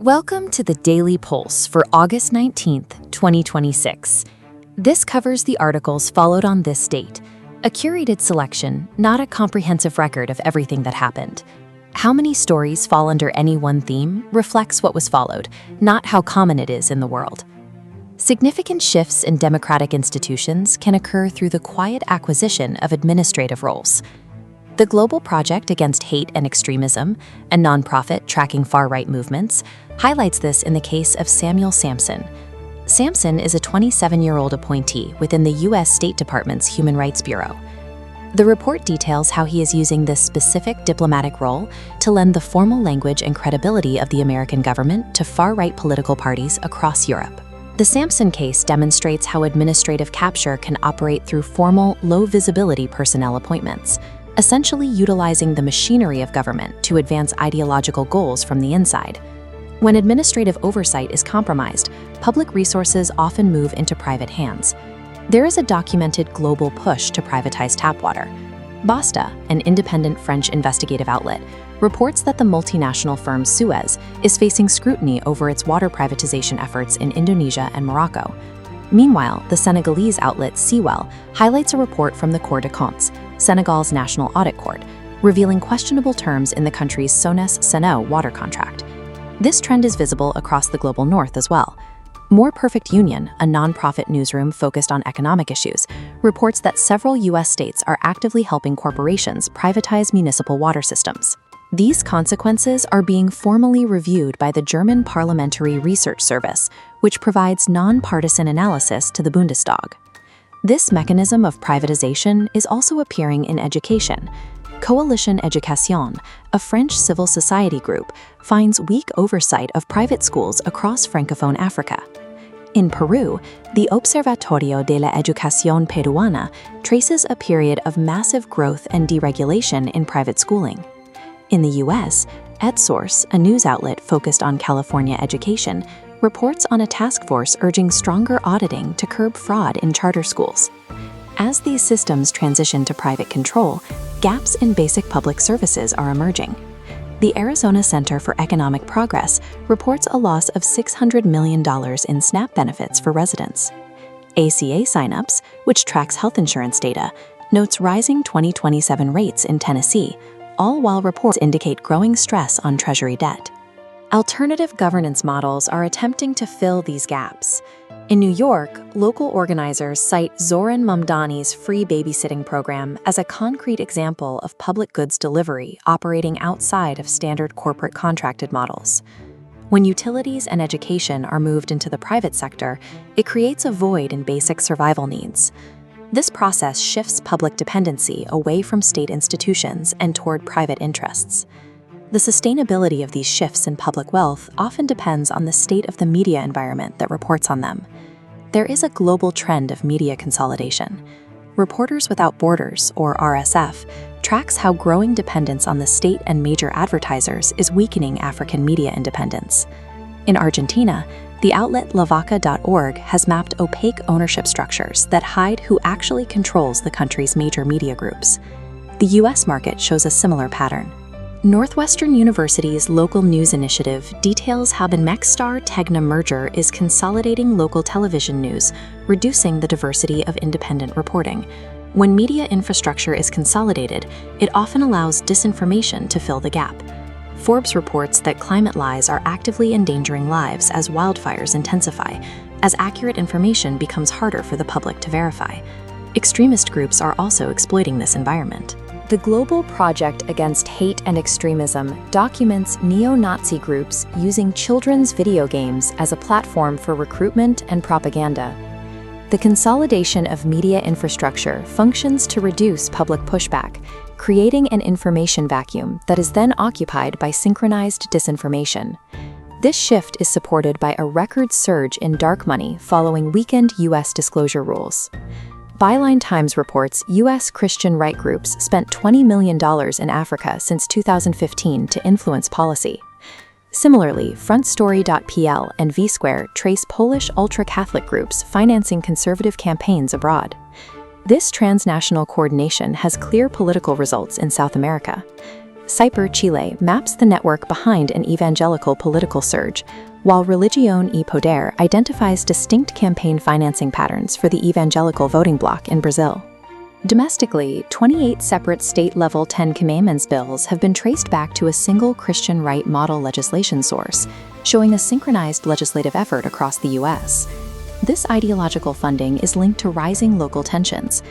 Welcome to the Daily Pulse for August 19th, 2026. This covers the articles followed on this date, a curated selection, not a comprehensive record of everything that happened. How many stories fall under any one theme reflects what was followed, not how common it is in the world. Significant shifts in democratic institutions can occur through the quiet acquisition of administrative roles. The Global Project Against Hate and Extremism, a nonprofit tracking far-right movements, highlights this in the case of Samuel Samson. Samson is a 27-year-old appointee within the U.S. State Department's Human Rights Bureau. The report details how he is using this specific diplomatic role to lend the formal language and credibility of the American government to far-right political parties across Europe. The Samson case demonstrates how administrative capture can operate through formal, low-visibility personnel appointments, essentially utilizing the machinery of government to advance ideological goals from the inside. When administrative oversight is compromised, public resources often move into private hands. There is a documented global push to privatize tap water. Basta, an independent French investigative outlet, reports that the multinational firm Suez is facing scrutiny over its water privatization efforts in Indonesia and Morocco. Meanwhile, the Senegalese outlet Sewell highlights a report from the Cour des Comptes, Senegal's national audit court, revealing questionable terms in the country's Sones-Sen'o water contract. This trend is visible across the global north as well. More Perfect Union, a nonprofit newsroom focused on economic issues, reports that several U.S. states are actively helping corporations privatize municipal water systems. These consequences are being formally reviewed by the German Parliamentary Research Service, which provides nonpartisan analysis to the Bundestag. This mechanism of privatization is also appearing in education. Coalition Education, a French civil society group, finds weak oversight of private schools across Francophone Africa. In Peru, the Observatorio de la Educación Peruana traces a period of massive growth and deregulation in private schooling. In the U.S., EdSource, a news outlet focused on California education, reports on a task force urging stronger auditing to curb fraud in charter schools. As these systems transition to private control, gaps in basic public services are emerging. The Arizona Center for Economic Progress reports a loss of $600 million in SNAP benefits for residents. ACA signups, which tracks health insurance data, notes rising 2027 rates in Tennessee, all while reports indicate growing stress on Treasury debt. Alternative governance models are attempting to fill these gaps. In New York, local organizers cite Zoran Mamdani's free babysitting program as a concrete example of public goods delivery operating outside of standard corporate contracted models. When utilities and education are moved into the private sector, it creates a void in basic survival needs. This process shifts public dependency away from state institutions and toward private interests. The sustainability of these shifts in public wealth often depends on the state of the media environment that reports on them. There is a global trend of media consolidation. Reporters Without Borders, or RSF, tracks how growing dependence on the state and major advertisers is weakening African media independence. In Argentina, the outlet lavaca.org has mapped opaque ownership structures that hide who actually controls the country's major media groups. The U.S. market shows a similar pattern. Northwestern University's local news initiative details how the Nexstar-Tegna merger is consolidating local television news, reducing the diversity of independent reporting. When media infrastructure is consolidated, it often allows disinformation to fill the gap. Forbes reports that climate lies are actively endangering lives as wildfires intensify, as accurate information becomes harder for the public to verify. Extremist groups are also exploiting this environment. The Global Project Against Hate and Extremism documents neo-Nazi groups using children's video games as a platform for recruitment and propaganda. The consolidation of media infrastructure functions to reduce public pushback, creating an information vacuum that is then occupied by synchronized disinformation. This shift is supported by a record surge in dark money following weakened U.S. disclosure rules. Byline Times reports U.S. Christian right groups spent $20 million in Africa since 2015 to influence policy. Similarly, FrontStory.pl and VSquare trace Polish ultra-Catholic groups financing conservative campaigns abroad. This transnational coordination has clear political results in South America. Cyper Chile maps the network behind an evangelical political surge, while Religión y Poder identifies distinct campaign financing patterns for the evangelical voting bloc in Brazil. Domestically, 28 separate state-level Ten Commandments bills have been traced back to a single Christian right model legislation source, showing a synchronized legislative effort across the U.S. This ideological funding is linked to rising local tensions.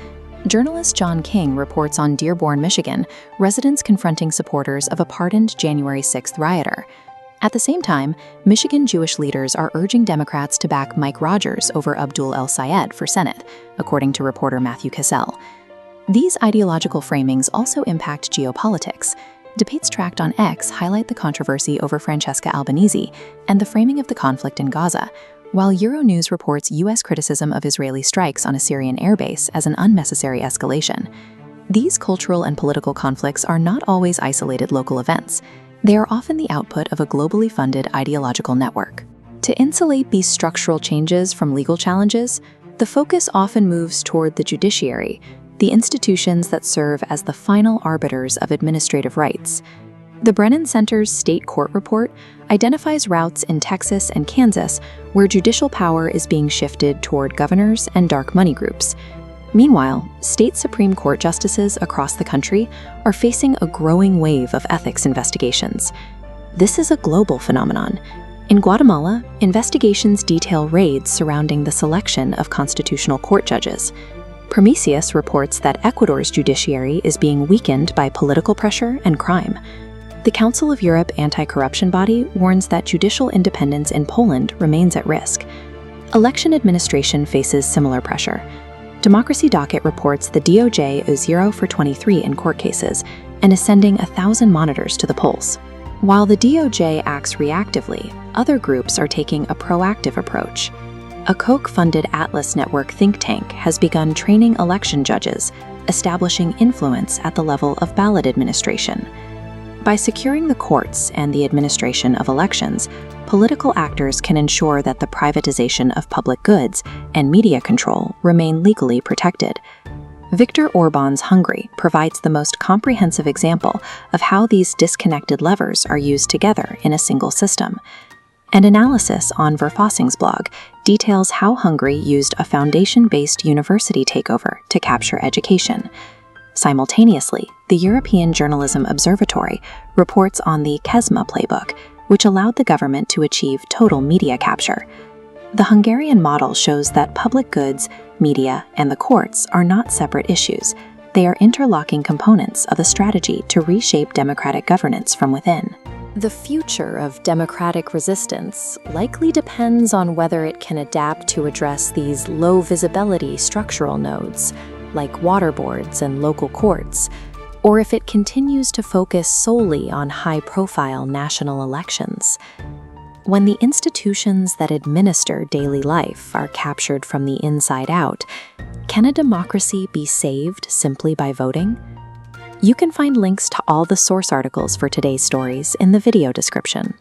Journalist John King reports on Dearborn, Michigan, residents confronting supporters of a pardoned January 6th rioter. At the same time, Michigan Jewish leaders are urging Democrats to back Mike Rogers over Abdul El-Sayed for Senate, according to reporter Matthew Cassell. These ideological framings also impact geopolitics. Debates tracked on X highlight the controversy over Francesca Albanese and the framing of the conflict in Gaza, while Euronews reports U.S. criticism of Israeli strikes on a Syrian airbase as an unnecessary escalation. These cultural and political conflicts are not always isolated local events. They are often the output of a globally funded ideological network. To insulate these structural changes from legal challenges, the focus often moves toward the judiciary, the institutions that serve as the final arbiters of administrative rights. The Brennan Center's State Court Report identifies routes in Texas and Kansas where judicial power is being shifted toward governors and dark money groups. Meanwhile, state Supreme Court justices across the country are facing a growing wave of ethics investigations. This is a global phenomenon. In Guatemala, investigations detail raids surrounding the selection of constitutional court judges. Prometheus reports that Ecuador's judiciary is being weakened by political pressure and crime. The Council of Europe anti-corruption body warns that judicial independence in Poland remains at risk. Election administration faces similar pressure. Democracy Docket reports the DOJ is 0 for 23 in court cases and is sending 1,000 monitors to the polls. While the DOJ acts reactively, other groups are taking a proactive approach. A Koch-funded Atlas Network think tank has begun training election judges, establishing influence at the level of ballot administration. By securing the courts and the administration of elections, political actors can ensure that the privatization of public goods and media control remain legally protected. Viktor Orban's Hungary provides the most comprehensive example of how these disconnected levers are used together in a single system. An analysis on Verfassing's blog details how Hungary used a foundation-based university takeover to capture education. Simultaneously, the European Journalism Observatory reports on the Kesma playbook, which allowed the government to achieve total media capture. The Hungarian model shows that public goods, media, and the courts are not separate issues. They are interlocking components of a strategy to reshape democratic governance from within. The future of democratic resistance likely depends on whether it can adapt to address these low-visibility structural nodes, like water boards and local courts, or if it continues to focus solely on high-profile national elections. When the institutions that administer daily life are captured from the inside out, can a democracy be saved simply by voting? You can find links to all the source articles for today's stories in the video description.